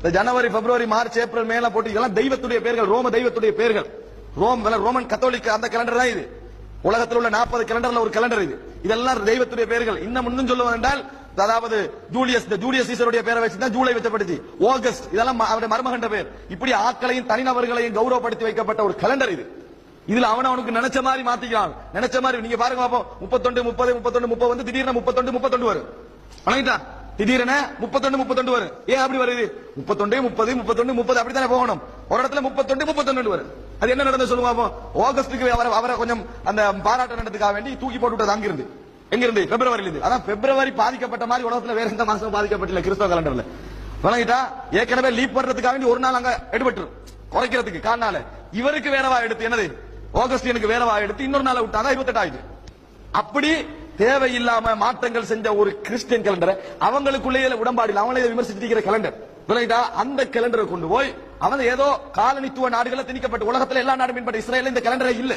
இந்த ஜனவரி, பிப்ரவரி, March, April, மேல போட்டு இதெல்லாம் தெய்வத்துடைய பேர்கள், ரோம தெய்வத்துடைய பேர்கள். ரோமன் கத்தோலிக்க அந்த கேலண்டர் தான் இது. உலகத்தில் உள்ள 40 கேலண்டர்ல ஒரு கேலண்டர் இது. இதெல்லாம் தெய்வத்துடைய பேர்கள். இன்னும் சொல்லுவது என்றால், அதாவது ஜூலியஸ் சீசருடைய பேரை வச்சு தான் ஜூலை வச்சப்படுச்சு. ஆகஸ்ட் இதெல்லாம் அவருடைய மருமகண்ட பேர். இப்படி ஆட்களையும் தனிநபர்களையும் கௌரவப்படுத்தி வைக்கப்பட்ட ஒரு கேலண்டர் இது. இதுல அவனுக்கு நினைச்ச மாதிரி மாத்திக்கிறான். நினைச்ச மாதிரி நீங்க பாருங்க பாப்போம். 31 30 31 30 வந்து திடீர்னு 32 32 வரும். வணங்கிட்டா திடீரென 32 வரும். ஏன் அப்படி வருது? 31 30 31 30 அப்படித்தானே போகணும். ஒரு இடத்துல 31 32 வரும். அது என்ன நடந்து சொல்லுங்க. ஆகஸ்டுக்கு அவரை கொஞ்சம் அந்த பாராட்ட நடத்துக்காக வேண்டி தூக்கி போட்டு அங்கிருந்து எங்கிருந்து பிப்ரவரியில இருந்து. அதான் பிப்ரவரி பாதிக்கப்பட்ட மாதிரி உலகத்துல வேற எந்த மாசம் பாதிக்கப்பட்டல கிறிஸ்தவ கேலண்டர்ல. வணங்கிட்டா ஏற்கனவே லீப் பண்றதுக்காக வேண்டி ஒரு நாள் அங்க எடுபட்டு குறைக்கிறதுக்கு காரணால இவருக்கு வேறவா எடுத்து என்னது ஆகஸ்ட் எனக்கு வேறவா எடுத்து இன்னொரு நாளை விட்டாங்க 28 ஆயிடுச்சு. அப்படி தேவையில்லாம மாற்றங்கள் செஞ்ச ஒரு கிறிஸ்டியன் கேலண்டர் அவங்களுக்குள்ளேயே உடன்பாடு இல்லை. அவங்களே விமர்சித்திருக்கிற கேலண்டர் அந்த கேலண்டரை கொண்டு போய் அவன் ஏதோ காலனித்துவ நாடுகளை திணிக்கப்பட்ட உலகத்துல எல்லா நாடும் பின்பற்ற இஸ்ரேல் இந்த கேலண்டரை இல்ல.